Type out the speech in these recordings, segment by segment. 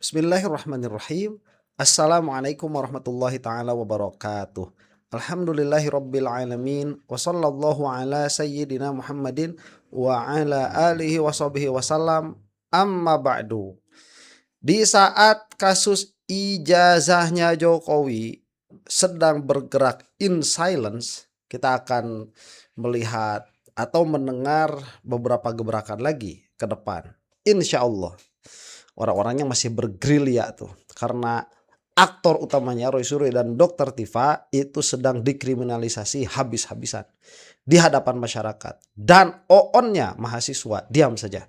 Bismillahirrahmanirrahim. Assalamualaikum warahmatullahi taala wabarakatuh. Alhamdulillahirabbil alamin wa sallallahu ala sayyidina Muhammadin wa ala alihi washabihi wasallam. Amma ba'du. Di saat kasus ijazahnya Jokowi sedang bergerak in silence, kita akan melihat atau mendengar beberapa gebrakan lagi ke depan. Insya Allah. Orang-orangnya masih bergerilya tuh. Karena aktor utamanya Roy Suryo dan Dr. Tifa itu sedang dikriminalisasi habis-habisan di hadapan masyarakat. Dan oonnya mahasiswa diam saja.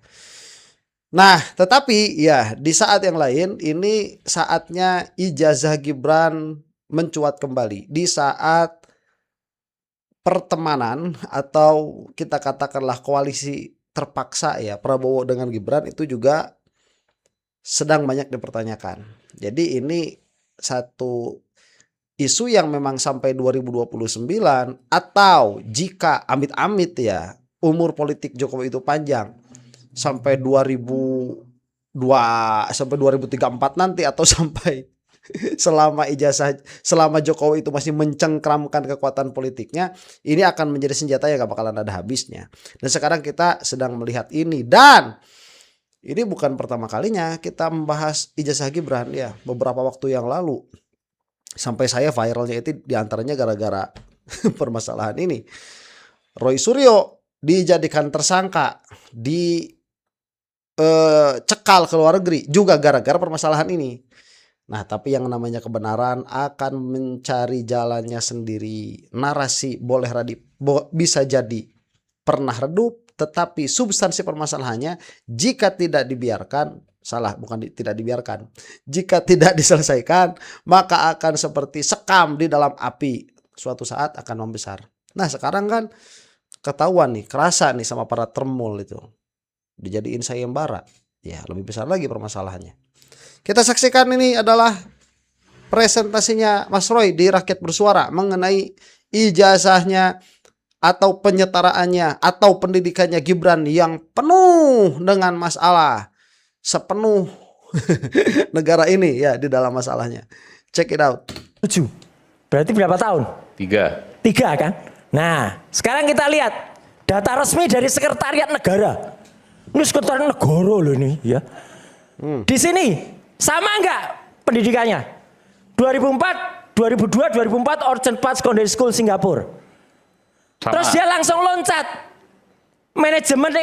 Nah, tetapi ya di saat yang lain ini saatnya ijazah Gibran mencuat kembali. Di saat pertemanan atau kita katakanlah koalisi terpaksa ya Prabowo dengan Gibran itu juga sedang banyak dipertanyakan. Jadi ini satu isu yang memang sampai 2029 atau jika amit-amit ya umur politik Jokowi itu panjang sampai 2034 nanti atau sampai selama Jokowi itu masih mencengkramkan kekuatan politiknya, ini akan menjadi senjata yang gak bakalan ada habisnya. Dan sekarang kita sedang melihat ini, dan ini bukan pertama kalinya kita membahas ijazah Gibran ya. Beberapa waktu yang lalu sampai saya viralnya itu diantaranya gara-gara permasalahan ini. Roy Suryo dijadikan tersangka, cekal ke luar negeri juga gara-gara permasalahan ini. Nah, tapi yang namanya kebenaran akan mencari jalannya sendiri. Narasi bisa jadi pernah redup, tetapi substansi permasalahannya jika tidak dibiarkan, jika tidak diselesaikan, maka akan seperti sekam di dalam api, suatu saat akan membesar. Nah, sekarang kan ketahuan nih, kerasa nih sama para termul itu, dijadiin sayembara, ya lebih besar lagi permasalahannya. Kita saksikan, ini adalah presentasinya Mas Roy di Rakyat Bersuara mengenai ijazahnya atau penyetaraannya atau pendidikannya Gibran yang penuh dengan masalah, sepenuh negara ini ya di dalam masalahnya. Check it out. 7. Berarti berapa tahun? 3 kan? Nah, sekarang kita lihat data resmi dari Sekretariat Negara. Ini Sekretariat Negara loh ini ya. Di sini sama enggak pendidikannya? 2004, 2002, 2004 Orchard Park Secondary School Singapura. sama. Terus dia langsung loncat Management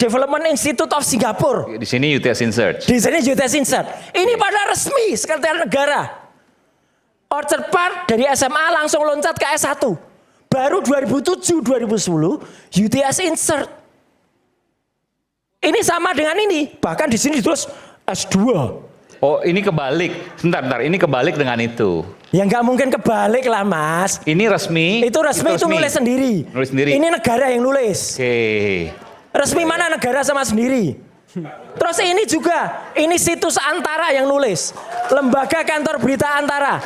Development Institute of Singapore. Di sini UTS Insert. Di sini UTS Insert. Ini pada resmi Sekretariat Negara. Orchard Park dari SMA langsung loncat ke S1. Baru 2007 2010 UTS Insert. Ini sama dengan ini. Bahkan di sini terus S2. Oh, ini kebalik. Sebentar, ini kebalik dengan itu. Ya nggak mungkin kebalik lah, Mas. Ini resmi. Itu resmi, itu nulis sendiri. Nulis sendiri. Ini negara yang nulis. Oke. Resmi mana negara sama sendiri. Terus ini juga, ini situs Antara yang nulis. Lembaga Kantor Berita Antara.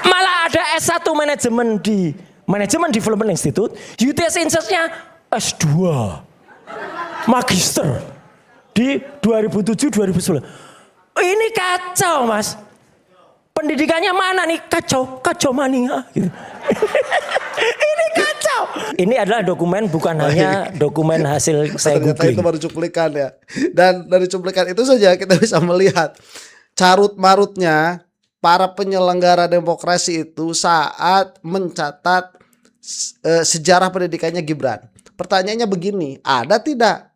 Malah ada S1 manajemen di Management Development Institute. UTS Insert-nya S2. Magister. Di 2007-2010. Ini kacau, Mas. Pendidikannya mana nih? Kacau mania. Gitu. Ini kacau. Ini adalah dokumen, bukan hanya dokumen hasil saya googling. Itu baru cuplikan ya. Dan dari cuplikan itu saja kita bisa melihat carut marutnya para penyelenggara demokrasi itu saat mencatat sejarah pendidikannya Gibran. Pertanyaannya begini, ada tidak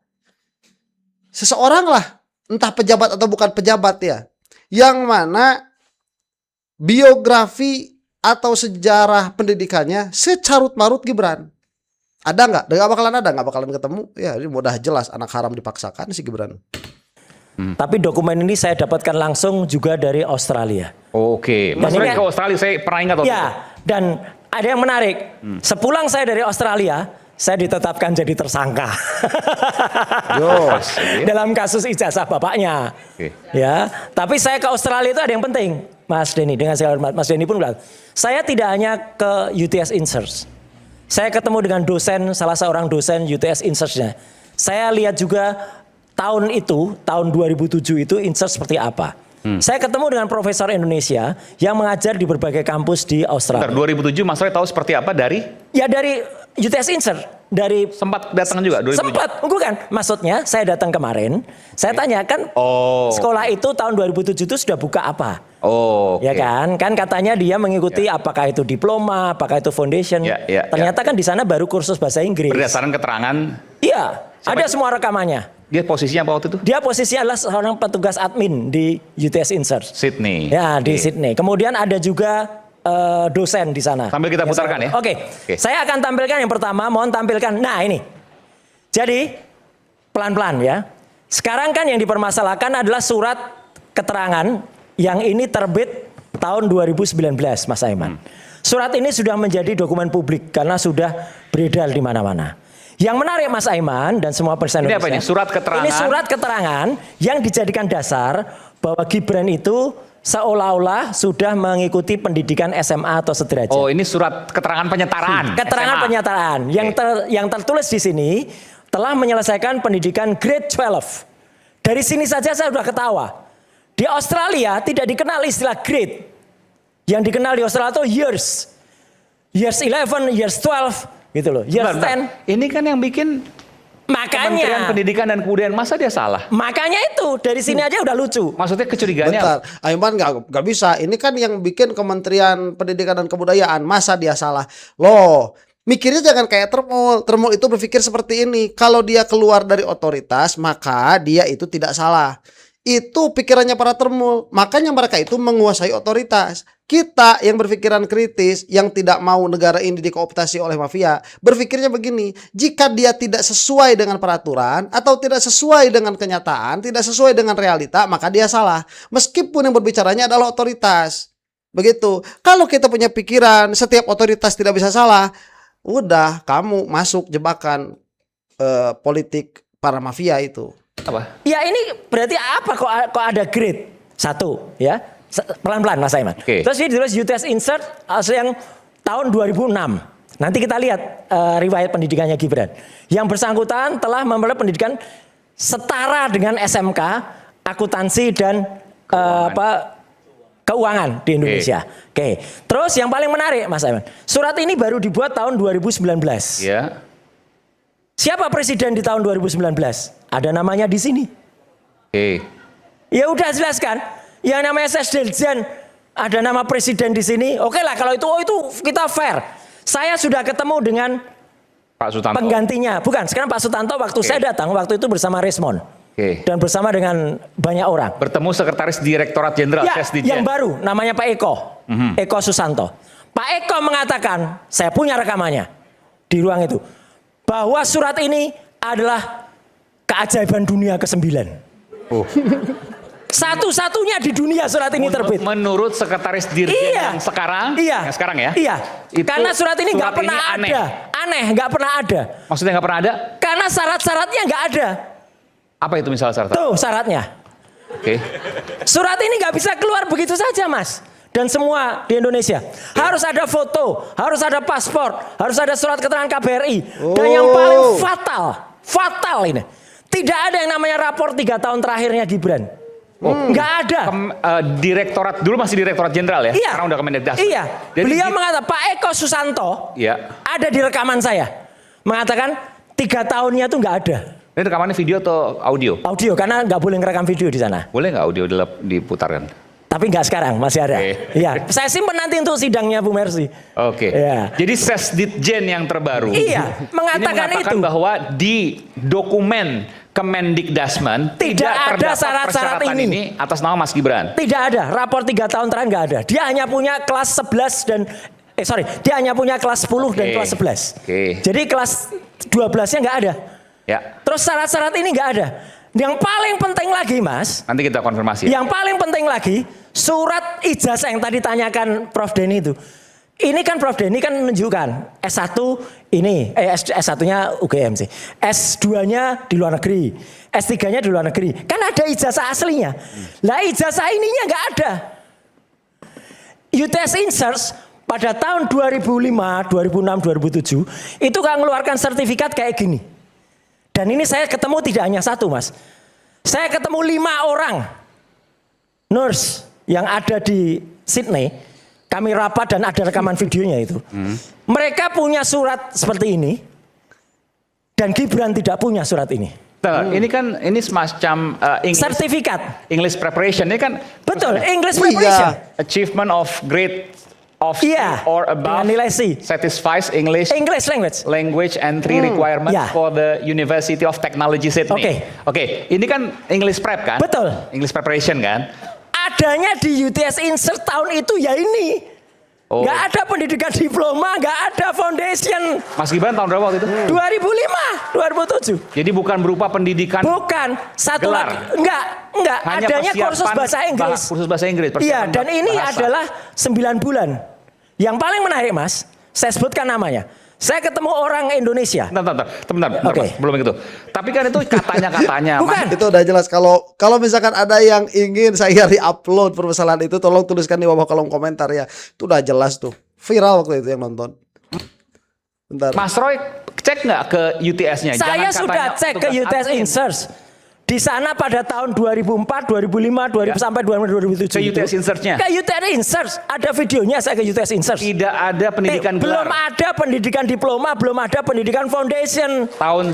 seseorang lah, entah pejabat atau bukan pejabat ya, yang mana biografi atau sejarah pendidikannya secarut marut Gibran? Ada nggak? Nggak bakalan ketemu. Ya ini mudah jelas anak haram dipaksakan si Gibran. Tapi dokumen ini saya dapatkan langsung juga dari Australia. Oke. Mas Roy ke Australia, saya pernah ingat. Ya, dan ada yang menarik. Sepulang saya dari Australia, saya ditetapkan jadi tersangka. Dalam kasus ijazah bapaknya. Ya, tapi saya ke Australia itu ada yang penting, Mas Denny, dengan segala hormat. Mas Denny pun bilang, saya tidak hanya ke UTS Insert. Saya ketemu dengan dosen, salah seorang dosen UTS Insert-nya. Saya lihat juga tahun 2007 itu Insert seperti apa. Saya ketemu dengan profesor Indonesia yang mengajar di berbagai kampus di Australia. 2007 Mas Roy tahu seperti apa dari? Ya dari UTS Insert, dari Sempat datang juga 2007? sempat, bukan. Maksudnya saya datang kemarin, saya tanyakan sekolah itu tahun 2007 itu sudah buka apa? Oh, Ya kan? Kan katanya dia mengikuti apakah itu diploma, apakah itu foundation. Ternyata kan di sana baru kursus bahasa Inggris. Berdasarkan keterangan, Iya, ada semua rekamannya. dia posisinya apa waktu itu? Dia posisinya adalah seorang petugas admin di UTS Insert. Sydney. Ya, di Sydney. Kemudian ada juga dosen di sana. Sambil kita putarkan ya. Oke. Saya akan tampilkan yang pertama, mohon tampilkan. Nah, ini. Jadi pelan-pelan ya. Sekarang kan yang dipermasalahkan adalah surat keterangan yang ini terbit tahun 2019, Mas Aiman. Surat ini sudah menjadi dokumen publik karena sudah beredar di mana-mana. Yang menarik Mas Aiman dan semua persen Ini apa ini? Surat keterangan? Ini surat keterangan yang dijadikan dasar bahwa Gibran itu seolah-olah sudah mengikuti pendidikan SMA atau sederajat. Oh, ini surat keterangan penyetaraan. Keterangan SMA. penyetaraan yang tertulis di sini telah menyelesaikan pendidikan grade 12. Dari sini saja saya sudah ketawa. Di Australia tidak dikenal istilah grade. Yang dikenal di Australia itu years. Years 11, years 12 gitu loh. Years 10. Ini kan yang bikin Kementerian Makanya Pendidikan dan Kebudayaan, masa dia salah? makanya itu dari sini aja udah lucu. Maksudnya kecurigaannya Bentar, Aiman nggak bisa. Ini kan yang bikin Kementerian Pendidikan dan Kebudayaan. Masa dia salah? Loh, mikirnya jangan kayak Termul. Termul itu berpikir seperti ini. Kalau dia keluar dari otoritas, maka dia itu tidak salah. Itu pikirannya para Termul. Makanya mereka itu menguasai otoritas. Kita yang berpikiran kritis, yang tidak mau negara ini dikooptasi oleh mafia, berpikirnya begini, jika dia tidak sesuai dengan peraturan atau tidak sesuai dengan kenyataan, tidak sesuai dengan realita, maka dia salah. Meskipun yang berbicaranya adalah otoritas. Begitu. Kalau kita punya pikiran setiap otoritas tidak bisa salah, udah kamu masuk jebakan politik para mafia itu. apa? Ya ini berarti apa kok ada grade? Satu ya. Pelan-pelan Mas Aiman. Terus ini ditulis UTS Insert yang tahun 2006. Nanti kita lihat riwayat pendidikannya Gibran. Yang bersangkutan telah memperoleh pendidikan setara dengan SMK, akuntansi dan keuangan di Indonesia. Oke. Terus yang paling menarik Mas Aiman, surat ini baru dibuat tahun 2019. Ya. Siapa presiden di tahun 2019? Ada namanya di sini. Oke. Ya udah jelaskan. Yang namanya Sesdeljan, ada nama presiden di sini. Oke lah kalau itu kita fair. Saya sudah ketemu dengan Pak Sutanto. penggantinya. Bukan, sekarang Pak Sutanto waktu saya datang, waktu itu bersama Resmond. Dan bersama dengan banyak orang. Bertemu sekretaris Direktorat Jenderal Ya, Sesdijen. yang baru namanya Pak Eko. Eko Susanto. Pak Eko mengatakan, saya punya rekamannya di ruang itu. Bahwa surat ini adalah keajaiban dunia ke-9. Satu-satunya di dunia surat ini terbit. Menurut sekretaris Dirjen yang sekarang? Iya. Yang sekarang ya? Iya. Karena surat ini nggak pernah aneh. ada. Aneh, nggak pernah ada. Maksudnya nggak pernah ada? Karena syarat-syaratnya nggak ada. Apa itu misalnya syarat? Tuh syaratnya. Oke. Surat ini nggak bisa keluar begitu saja, Mas. Dan semua di Indonesia. Harus ada foto, harus ada paspor, harus ada surat keterangan KBRI. Dan yang paling fatal ini. Tidak ada yang namanya rapor 3 tahun terakhirnya Gibran. Nggak ada. Direktorat, dulu masih Direktorat Jenderal ya? Iya. Sekarang udah Kemendikbud. Iya. Beliau mengatakan, Pak Eko Susanto, ada di rekaman saya. Mengatakan 3 tahunnya itu nggak ada. Ini rekamannya video atau audio? Audio, karena nggak boleh ngerekam video di sana. Boleh nggak audio diputarkan? Tapi nggak sekarang, masih ada. Iya, saya simpen nanti untuk sidangnya Bu Mercy. Oke. Ya. Jadi Sesditjen yang terbaru. Iya, mengatakan itu. Bahwa di dokumen Kemendikdasmen tidak ada terdapat syarat-syarat persyaratan ini atas nama Mas Gibran. Tidak ada, rapor 3 tahun terakhir nggak ada. Dia hanya punya kelas 11 dan dia hanya punya kelas 10 dan kelas 11. Jadi kelas 12-nya nggak ada. Ya. Terus syarat-syarat ini nggak ada. Yang paling penting lagi, Mas. Nanti kita konfirmasi. Yang paling penting lagi, surat ijazah yang tadi tanyakan Prof Denny itu. Ini kan Prof Denny kan menunjukkan S1 ini, S1-nya UGM sih. S2-nya di luar negeri. S3-nya di luar negeri. Kan ada ijazah aslinya. Lah ijazah ininya nggak ada. UTS Insert pada tahun 2005, 2006, 2007 itu kan mengeluarkan sertifikat kayak gini. Dan ini saya ketemu tidak hanya satu, Mas. Saya ketemu 5 orang. nurse yang ada di Sydney, kami rapat dan ada rekaman videonya itu. Mereka punya surat seperti ini dan Gibran tidak punya surat ini. Ini kan ini semacam Sertifikat. English preparation ini kan Betul, English Iya. preparation. achievement of grade of Iya, or above dengan nilai C. satisfies English English language. language and three requirements Ya. for the University of Technology Sydney. Oke, ini kan English prep kan? Betul. English preparation kan? Adanya di UTS Insert tahun itu ya ini. Oh. Nggak ada pendidikan diploma, nggak ada foundation. Mas Gibran tahun berapa waktu itu? 2005, 2007. Jadi bukan berupa pendidikan Bukan satu Gelar. lagi, enggak. hanya Adanya persiapan kursus bahasa Inggris. Kursus bahasa Inggris. Iya, persiapan dan ini bahasa. adalah 9 bulan. Yang paling menarik, Mas, saya sebutkan namanya. Saya ketemu orang Indonesia. Bentar, Oke. Mas, belum itu. Tapi kan itu katanya-katanya. Bukan. Itu udah jelas. Kalau misalkan ada yang ingin saya re-upload permasalahan itu, tolong tuliskan di bawah kolom komentar ya. Itu udah jelas tuh. Viral waktu itu yang nonton. Bentar. Mas Roy cek nggak ke UTS-nya? Saya sudah cek ke UTS Insert. Di sana pada tahun 2004, 2005, 2000 sampai 2007. Ke UTS Insert-nya? Ke UTS Insert. Ada videonya saya ke UTS Insert. Tidak ada pendidikan Belum gelar. ada pendidikan diploma, belum ada pendidikan foundation. Tahun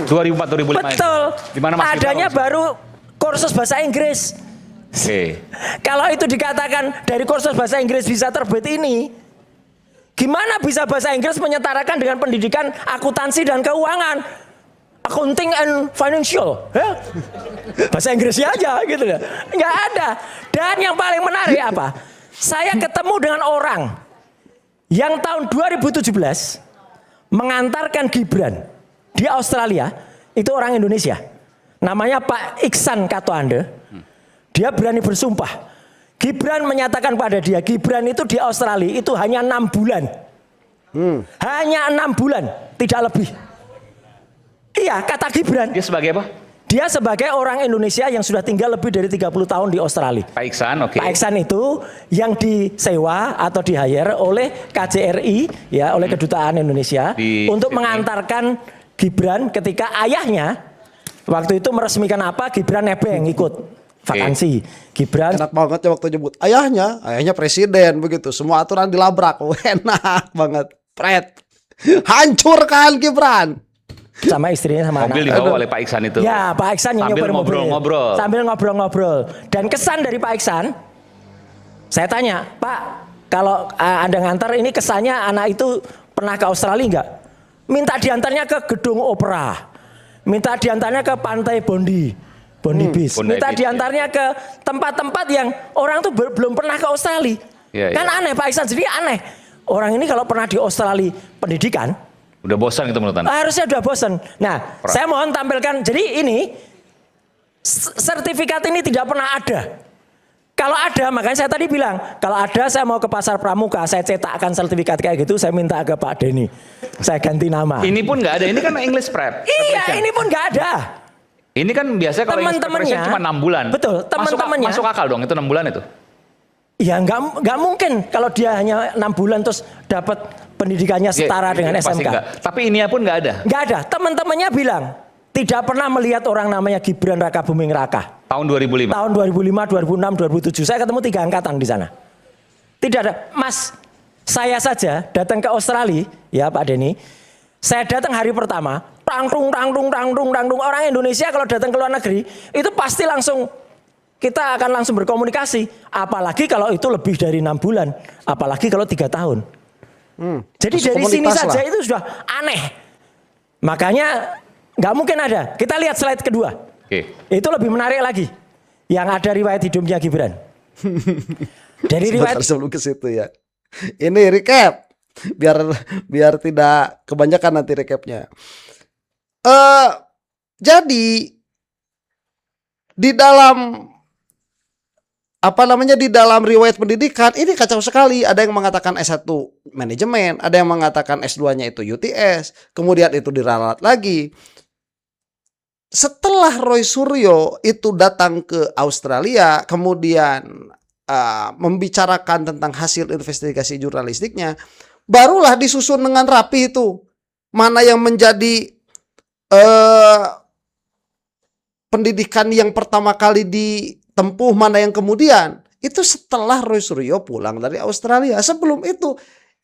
2004-2005. Betul. Di mana Mas Adanya Gibran? baru kursus bahasa Inggris. Oke. Kalau itu dikatakan dari kursus bahasa Inggris bisa terbit ini, gimana bisa bahasa Inggris menyetarakan dengan pendidikan akuntansi dan keuangan? Accounting and financial, ya? Bahasa Inggrisnya aja gitu ya. Nggak ada. Dan yang paling menarik apa? Saya ketemu dengan orang yang tahun 2017 mengantarkan Gibran di Australia, itu orang Indonesia. Namanya Pak Iksan Katoande. Dia berani bersumpah. Gibran menyatakan pada dia, Gibran itu di Australia itu hanya 6 bulan. Hanya 6 bulan, tidak lebih. Iya, kata Gibran. Dia sebagai apa? Dia sebagai orang Indonesia yang sudah tinggal lebih dari 30 tahun di Australia. Pak Iksan, oke. Pak Iksan itu yang disewa atau di-hire oleh KJRI, ya, oleh Kedutaan Indonesia Di untuk Sydney. mengantarkan Gibran ketika ayahnya waktu itu meresmikan apa, Gibran nebeng ikut vakansi. Gibran Enak banget ya waktu nyebut ayahnya presiden begitu. Semua aturan dilabrak. Enak banget. Pret. Hancurkan Gibran. sama istrinya sama Mobil anak. dibawa oleh Pak Iksan itu. Ya, Pak Iksan yang Sambil nyopir mobil. ngobrol-ngobrol. Sambil ngobrol-ngobrol. Dan kesan dari Pak Iksan, saya tanya, Pak, kalau Anda ngantar ini kesannya anak itu pernah ke Australia enggak? Minta diantarnya ke gedung opera. Minta diantarnya ke pantai Bondi Beach. Bondi Minta Beach, diantarnya ke tempat-tempat yang orang tuh belum pernah ke Australia. Iya, Kan iya. aneh, Pak Iksan jadi aneh. Orang ini kalau pernah di Australia pendidikan, Udah bosan gitu menurut Anda? harusnya udah bosen. Nah, saya mohon tampilkan. Jadi ini sertifikat ini tidak pernah ada. Kalau ada, makanya saya tadi bilang, kalau ada saya mau ke pasar Pramuka, saya cetakkan sertifikat kayak gitu, saya minta ke Pak Denny. Saya ganti nama. Ini pun nggak ada. Ini kan English prep. Iya, ini pun nggak ada. Ini kan biasanya kalau English Teman-temannya- preparation cuma 6 bulan. Betul, teman-temannya- Masuk akal dong itu 6 bulan itu. Ya nggak mungkin kalau dia hanya 6 bulan terus dapat pendidikannya setara Ya, dengan pasti SMK. nggak. Tapi ini pun nggak ada. Nggak ada. Teman-temannya bilang tidak pernah melihat orang namanya Gibran Raka Buming Raka. Tahun 2005. Tahun 2005, 2006, 2007 saya ketemu 3 angkatan di sana. Tidak ada. Mas, saya saja datang ke Australia, ya Pak Denny. Saya datang hari pertama, tangtung. Orang Indonesia kalau datang ke luar negeri itu pasti langsung kita akan langsung berkomunikasi. Apalagi kalau itu lebih dari 6 bulan, apalagi kalau 3 tahun. Jadi Masuk dari sini komunitas saja lah. itu sudah aneh. Makanya nggak mungkin ada. Kita lihat slide kedua. Oke. Itu lebih menarik lagi. Yang ada riwayat hidupnya Gibran. Dari riwayat Sebentar sebelum ke situ ya. Ini recap. Biar tidak kebanyakan nanti recapnya. Jadi di dalam di dalam riwayat pendidikan ini kacau sekali. Ada yang mengatakan S1 manajemen, ada yang mengatakan S2-nya itu UTS, kemudian itu diralat lagi. Setelah Roy Suryo itu datang ke Australia, kemudian membicarakan tentang hasil investigasi jurnalistiknya, barulah disusun dengan rapi itu mana yang menjadi pendidikan yang pertama kali tempuh, mana yang kemudian. Itu setelah Roy Suryo pulang dari Australia. Sebelum itu,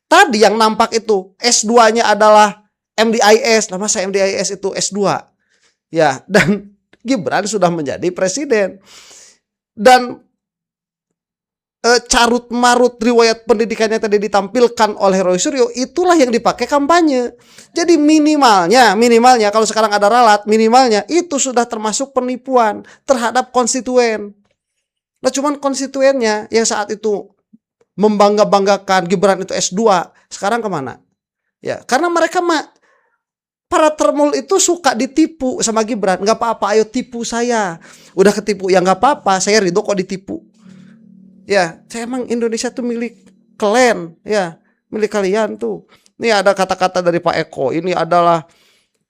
tadi yang nampak itu S2-nya adalah MDIS. Nah, masa MDIS itu S2? Ya, dan Gibran sudah menjadi presiden. Dan carut marut riwayat pendidikannya tadi ditampilkan oleh Roy Suryo, itulah yang dipakai kampanye. Jadi minimalnya kalau sekarang ada ralat, minimalnya itu sudah termasuk penipuan terhadap konstituen. Nah, cuman konstituennya yang saat itu membangga-banggakan Gibran itu S2, sekarang kemana? Ya, karena mereka para termul itu suka ditipu sama Gibran. Nggak apa-apa, ayo tipu saya. Udah ketipu, ya nggak apa-apa, saya ridho kok ditipu. Ya, saya emang Indonesia tuh milik kalian, ya, milik kalian tuh. Ini ada kata-kata dari Pak Eko, ini adalah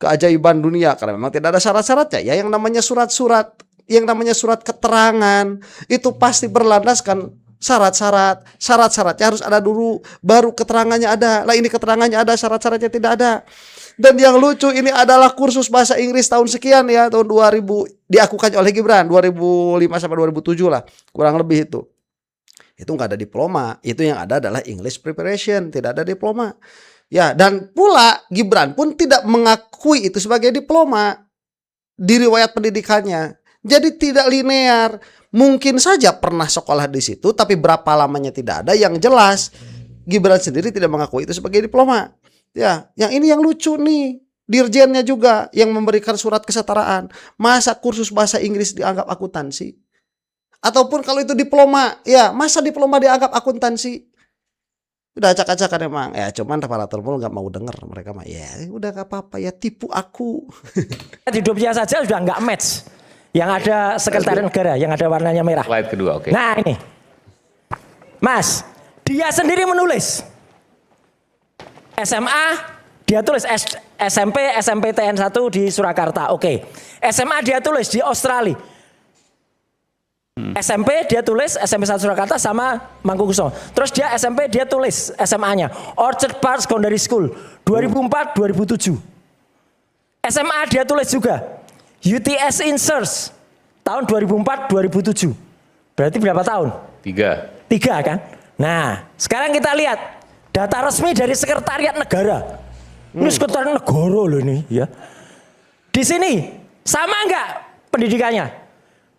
keajaiban dunia karena memang tidak ada syarat-syaratnya. Ya, yang namanya surat-surat, yang namanya surat keterangan itu pasti berlandaskan syaratnya harus ada dulu, baru keterangannya ada. Lah ini keterangannya ada, syarat-syaratnya tidak ada. Dan yang lucu ini adalah kursus bahasa Inggris tahun sekian ya, tahun 2000 diakukan oleh Gibran 2005 sampai 2007 lah, kurang lebih itu. Itu nggak ada diploma, itu yang ada adalah English preparation, tidak ada diploma. Ya, dan pula Gibran pun tidak mengakui itu sebagai diploma di riwayat pendidikannya. Jadi tidak linear. Mungkin saja pernah sekolah di situ, tapi berapa lamanya tidak ada. Yang jelas Gibran sendiri tidak mengakui itu sebagai diploma. Ya, yang ini yang lucu nih. Dirjennya juga yang memberikan surat kesetaraan. Masa kursus bahasa Inggris dianggap akuntansi? Ataupun kalau itu diploma, ya masa diploma dianggap akuntansi? Udah acak-acakan emang. Ya cuman para termul nggak mau denger, mereka mah ya udah nggak apa-apa ya, tipu aku. Hidupnya saja sudah nggak match. Yang ada sekretariat negara, yang ada warnanya merah. Slide kedua, oke. Nah ini, Mas, dia sendiri menulis SMA, dia tulis SMP, SMPTN 1 di Surakarta, oke. SMA dia tulis di Australia. SMP dia tulis SMP 1 Surakarta sama Mangkukusumo. Terus dia SMP dia tulis SMA-nya Orchard Park Secondary School 2004-2007. SMA dia tulis juga UTS Insert tahun 2004-2007. Berarti berapa tahun? 3 kan? Nah, sekarang kita lihat data resmi dari Sekretariat Negara. Ini Sekretariat Negara loh ini ya. Di sini sama enggak pendidikannya?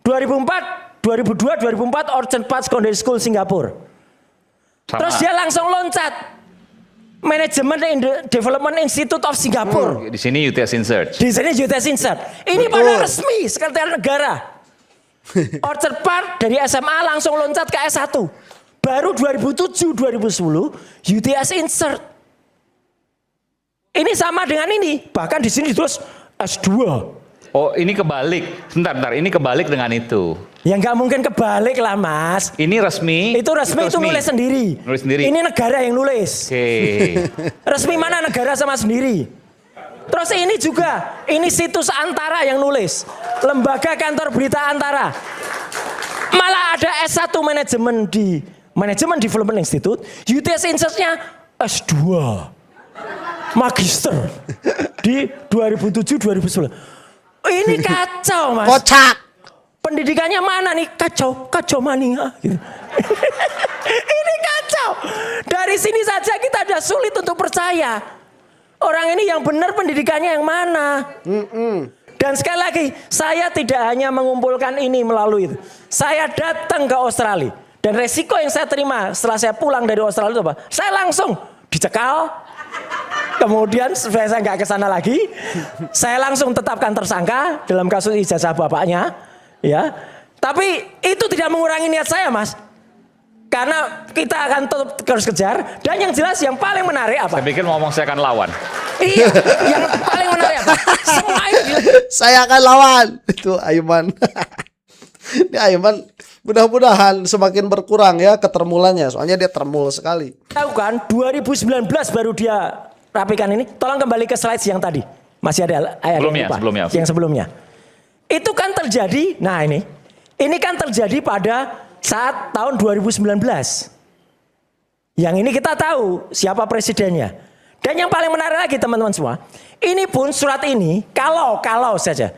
2002-2004 Orchard Park Secondary School Singapura. Sama. Terus dia langsung loncat Management Development Institute of Singapore. Di sini UTS Insert. Di sini UTS Insert. Ini pada resmi Sekretariat Negara. Orchard Park dari SMA langsung loncat ke S1. Baru 2007-2010 UTS Insert. Ini sama dengan ini. Bahkan di sini ditulis S2. Oh, ini kebalik. Sebentar, ini kebalik dengan itu. Ya nggak mungkin kebalik lah, Mas. Ini resmi. Itu resmi, itu nulis sendiri. Nulis sendiri. Ini negara yang nulis. Oke. Resmi mana negara sama sendiri. Terus ini juga, ini situs Antara yang nulis. Lembaga Kantor Berita Antara. Malah ada S1 manajemen di Management Development Institute. UTS Insert-nya S2. Magister. Di 2007-2010. Ini kacau, Mas. Kocak. Pendidikannya mana nih? Kacau mania. Gitu. Ini kacau. Dari sini saja kita sudah sulit untuk percaya. Orang ini yang benar pendidikannya yang mana? Dan sekali lagi, saya tidak hanya mengumpulkan ini melalui itu. Saya datang ke Australia. Dan resiko yang saya terima setelah saya pulang dari Australia itu apa? Saya langsung dicekal. Kemudian supaya saya nggak ke sana lagi, saya langsung tetapkan tersangka dalam kasus ijazah bapaknya, ya. Tapi itu tidak mengurangi niat saya, Mas. Karena kita akan tetap terus kejar. Dan yang jelas yang paling menarik apa? Saya pikir ngomong saya akan lawan. Iya, yang paling menarik apa? Semua itu. Saya akan lawan. Itu Aiman. Ini Aiman mudah-mudahan semakin berkurang ya ketermulannya. Soalnya dia termul sekali. Tahu kan 2019 baru dia rapikan ini. Tolong kembali ke slide yang tadi. Masih ada sebelumnya. Yang sebelumnya. Itu kan terjadi, nah ini kan terjadi pada saat tahun 2019. Yang ini kita tahu siapa presidennya. Dan yang paling menarik lagi teman-teman semua, ini pun surat ini kalau saja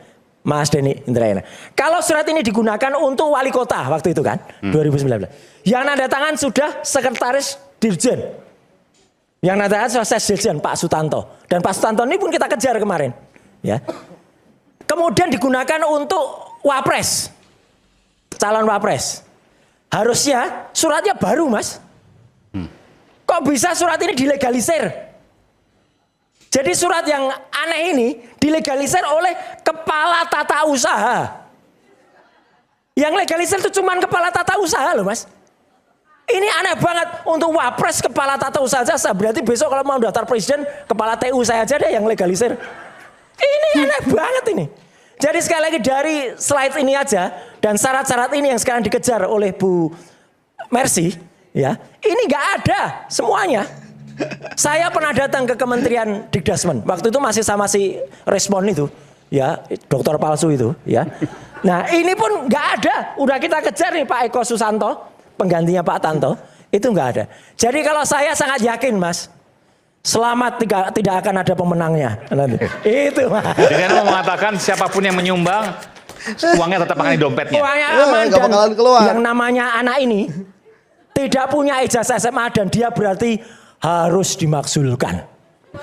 Mas Denny Indrayana. Kalau surat ini digunakan untuk wali kota waktu itu kan, 2019. Yang nanda tangan sudah sekretaris Dirjen. Yang nanda tangan sudah Dirjen Pak Sutanto. Dan Pak Sutanto ini pun kita kejar kemarin. Ya. Kemudian digunakan untuk wapres. Calon wapres. Harusnya suratnya baru, Mas. Kok bisa surat ini dilegalisir? Jadi surat yang aneh ini dilegalisir oleh kepala tata usaha. Yang legalisir itu cuma kepala tata usaha loh, Mas. Ini aneh banget. Untuk wapres kepala tata usaha saja. Berarti besok kalau mau daftar presiden, kepala TU saya aja deh yang legalisir. Ini aneh banget ini. Jadi sekali lagi dari slide ini aja. Dan syarat-syarat ini yang sekarang dikejar oleh Bu Mercy. Ya, ini nggak ada semuanya. Saya pernah datang ke Kementerian Dikdasmen. Waktu itu masih sama si Respon itu, ya, dokter palsu itu, ya. Nah, ini pun nggak ada. Udah kita kejar nih Pak Eko Susanto, penggantinya Pak Tanto, itu nggak ada. Jadi kalau saya sangat yakin, Mas, selamat tidak akan ada pemenangnya. Nanti. Itu, Mas. Dengan mengatakan siapapun yang menyumbang, uangnya tetap akan di dompetnya. Uangnya aman nggak bakalan keluar. Yang namanya anak ini tidak punya ijazah SMA dan dia berarti harus dimaksulkan.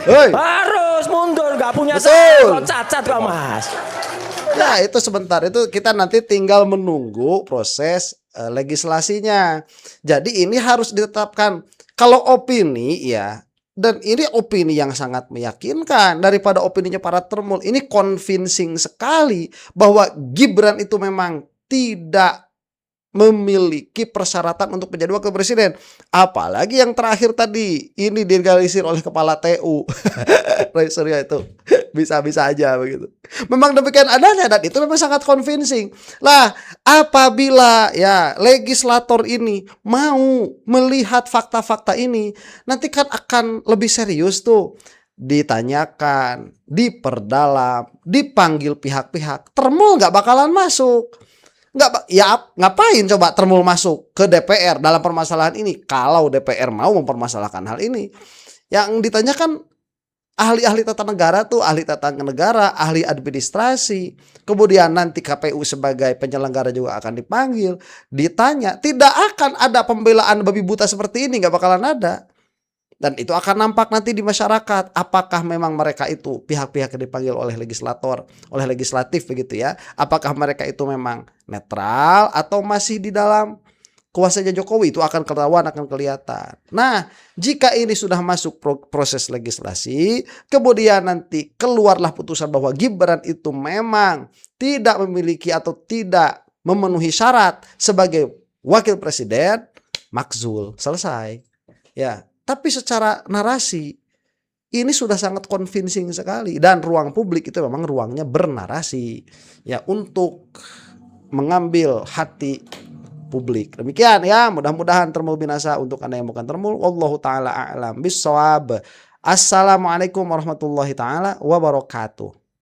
Hei. Harus mundur, nggak punya Betul. saya kok cacat kok, Mas. Nah itu sebentar, itu kita nanti tinggal menunggu proses legislasinya. Jadi ini harus ditetapkan. Kalau opini ya, dan ini opini yang sangat meyakinkan daripada opininya para termul. Ini convincing sekali bahwa Gibran itu memang tidak memiliki persyaratan untuk menjadi wakil presiden. Apalagi yang terakhir tadi, ini dilegalisir oleh kepala TU. Roy Suryo itu bisa-bisa aja begitu. Memang demikian adanya dan itu memang sangat convincing. Lah, apabila ya legislator ini mau melihat fakta-fakta ini, nanti kan akan lebih serius tuh. Ditanyakan, diperdalam, dipanggil pihak-pihak. Termul nggak bakalan masuk. Nggak, ya ngapain coba termul masuk ke DPR dalam permasalahan ini kalau DPR mau mempermasalahkan hal ini. Yang ditanyakan ahli-ahli tata negara tuh, ahli tata negara, ahli administrasi, kemudian nanti KPU sebagai penyelenggara juga akan dipanggil, ditanya. Tidak akan ada pembelaan babi buta seperti ini, nggak bakalan ada. Dan itu akan nampak nanti di masyarakat. Apakah memang mereka itu pihak-pihak yang dipanggil oleh legislator, oleh legislatif begitu ya. Apakah mereka itu memang netral atau masih di dalam kuasanya Jokowi, itu akan ketahuan, akan kelihatan. Nah, jika ini sudah masuk proses legislasi, kemudian nanti keluarlah putusan bahwa Gibran itu memang tidak memiliki atau tidak memenuhi syarat sebagai wakil presiden, makzul, selesai. Ya. Tapi secara narasi ini sudah sangat convincing sekali dan ruang publik itu memang ruangnya bernarasi ya untuk mengambil hati publik. Demikian ya, mudah-mudahan termul binasa untuk Anda yang bukan termul. Wallahu taala a'lam bissawab. Assalamualaikum warahmatullahi taala wabarakatuh.